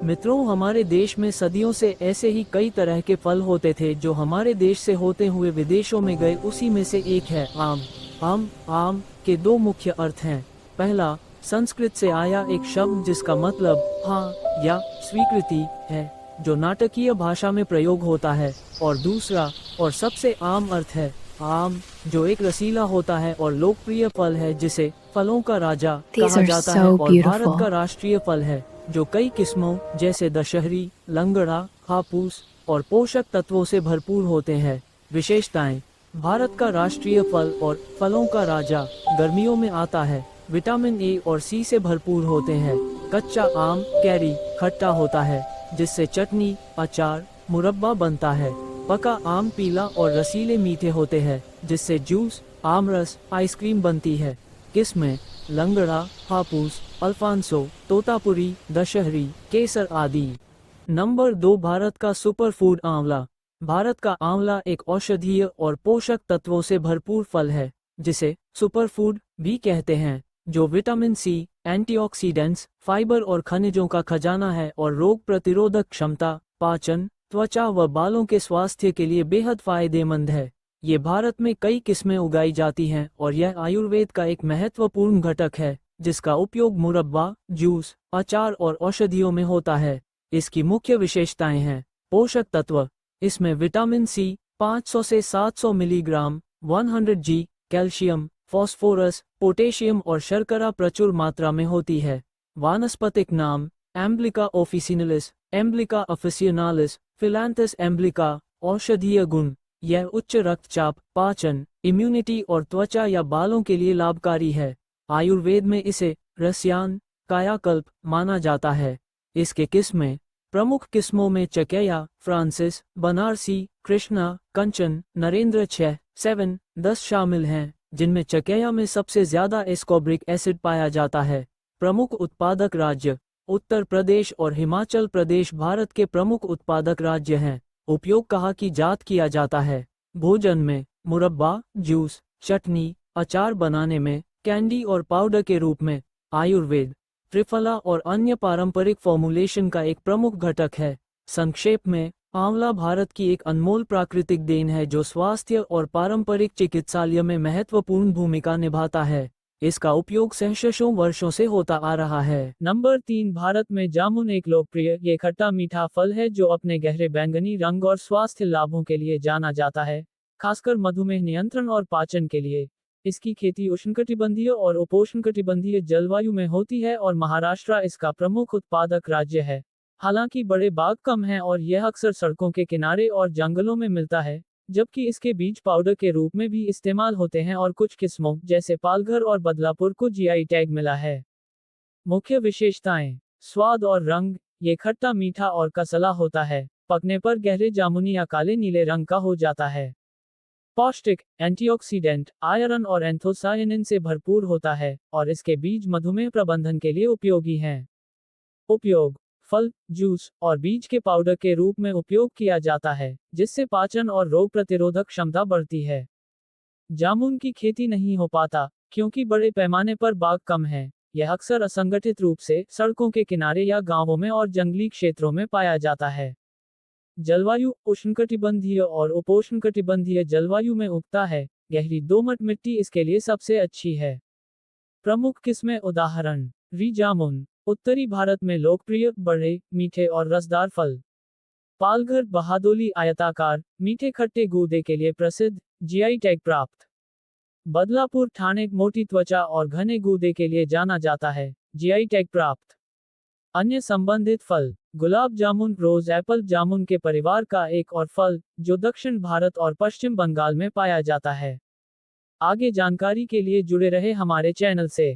मित्रों, हमारे देश में सदियों से ऐसे ही कई तरह के फल होते थे जो हमारे देश से होते हुए विदेशों में गए। उसी में से एक है आम। आम के दो मुख्य अर्थ हैं। पहला, संस्कृत से आया एक शब्द जिसका मतलब हाँ या स्वीकृति है, जो नाटकीय भाषा में प्रयोग होता है। और दूसरा और सबसे आम अर्थ है आम, जो एक रसीला होता है और लोकप्रिय फल है जिसे फलों का राजा These कहा are जाता है so और भारत का beautiful. राष्ट्रीय फल है, जो कई किस्मों जैसे दशहरी, लंगड़ा, हापूस और पोषक तत्वों से भरपूर होते हैं। विशेषताएं: भारत का राष्ट्रीय फल और फलों का राजा गर्मियों में आता है। विटामिन ए और सी से भरपूर होते हैं। कच्चा आम कैरी खट्टा होता है, जिससे चटनी, अचार, मुरब्बा बनता है। पका आम पीला और रसीले मीठे होते हैं, जिससे जूस, आमरस, आइसक्रीम बनती है। किस्में: लंगड़ा, हापूस, अल्फांसो, तोतापुरी, दशहरी, केसर आदि। नंबर 2, भारत का सुपरफूड आंवला। भारत का आंवला एक औषधीय और पोषक तत्वों से भरपूर फल है, जिसे सुपरफूड भी कहते हैं, जो विटामिन सी, एंटीऑक्सीडेंट्स, फाइबर और खनिजों का खजाना है और रोग प्रतिरोधक क्षमता, पाचन, त्वचा व बालों के स्वास्थ्य के लिए बेहद फायदेमंद है। ये भारत में कई किस्में उगाई जाती हैं और यह आयुर्वेद का एक महत्वपूर्ण घटक है, जिसका उपयोग मुरब्बा, जूस, अचार और औषधियों में होता है। इसकी मुख्य विशेषताएं हैं: पोषक तत्व: इसमें विटामिन सी 500 से 700 मिलीग्राम, 100 जी, कैल्शियम, फास्फोरस, पोटेशियम और शर्करा प्रचुर मात्रा में होती है। वानस्पतिक नाम: एम्ब्लिका ऑफिसिनालिस, एम्ब्लिका ऑफिसिनालिस, फिलैंथस एम्ब्लिका। औषधीय गुण: यह उच्च रक्तचाप, पाचन, इम्यूनिटी और त्वचा या बालों के लिए लाभकारी है। आयुर्वेद में इसे रसायन कायाकल्प माना जाता है। इसके किस्में: प्रमुख किस्मों में चकेया, फ्रांसिस, बनारसी, कृष्णा, कंचन, नरेंद्र 6, 7, 10 शामिल हैं, जिनमें चकेया में सबसे ज्यादा एस्कॉर्बिक एसिड पाया जाता है। प्रमुख उत्पादक राज्य: उत्तर प्रदेश और हिमाचल प्रदेश भारत के प्रमुख उत्पादक राज्य हैं। उपयोग कहाँ की जात किया जाता है: भोजन में, मुरब्बा, जूस, चटनी, अचार बनाने में, कैंडी और पाउडर के रूप में। आयुर्वेद त्रिफला और अन्य पारंपरिक फॉर्मुलेशन का एक प्रमुख घटक है। संक्षेप में, आंवला भारत की एक अनमोल प्राकृतिक देन है जो स्वास्थ्य और पारंपरिक चिकित्सालय में महत्वपूर्ण भूमिका निभाता है। इसका उपयोग सैकड़ों वर्षों से होता आ रहा है। नंबर 3, भारत में जामुन एक लोकप्रिय ये खट्टा मीठा फल है जो अपने गहरे बैंगनी रंग और स्वास्थ्य लाभों के लिए जाना जाता है, खासकर मधुमेह नियंत्रण और पाचन के लिए। इसकी खेती उष्णकटिबंधीय और उपोष्णकटिबंधीय जलवायु में होती है और महाराष्ट्र इसका प्रमुख उत्पादक राज्य है। हालांकि बड़े बाग कम हैं और यह अक्सर सड़कों के किनारे और जंगलों में मिलता है, जबकि इसके बीज पाउडर के रूप में भी इस्तेमाल होते हैं और कुछ किस्मों जैसे पालघर और बदलापुर को जीआई टैग मिला है। मुख्य विशेषताएं: स्वाद और रंग: ये खट्टा मीठा और कसला होता है, पकने पर गहरे जामुनी या काले नीले रंग का हो जाता है। पौष्टिक: एंटीऑक्सीडेंट, आयरन और एंथोसायनिन से भरपूर होता है और इसके बीज मधुमेह प्रबंधन के लिए उपयोगी हैं। उपयोग: फल, जूस और बीज के पाउडर के रूप में उपयोग किया जाता है, जिससे पाचन और रोग प्रतिरोधक क्षमता बढ़ती है। जामुन की खेती नहीं हो पाता क्योंकि बड़े पैमाने पर बाग कम हैं। यह अक्सर असंगठित रूप से सड़कों के किनारे या गांवों में और जंगली क्षेत्रों में पाया जाता है। जलवायु: उष्णकटिबंधीय और उपोष्णकटिबंधीय जलवायु में उगता है। गहरी दोमट मिट्टी इसके लिए सबसे अच्छी है। प्रमुख किस्में उदाहरण: री जामुन, उत्तरी भारत में लोकप्रिय, बड़े, मीठे और रसदार फल। पालघर बहादुली आयताकार, मीठे खट्टे गूदे के लिए प्रसिद्ध, जीआई टैग प्राप्त। बदलापुर ठाणे मोटी त्वचा और घने गूदे के लिए जाना जाता है, जीआई टैग प्राप्त। अन्य संबंधित फल: गुलाब जामुन रोज एप्पल जामुन के परिवार का एक और फल, जो दक्षिण भारत और पश्चिम बंगाल में पाया जाता है। आगे जानकारी के लिए जुड़े रहे हमारे चैनल से।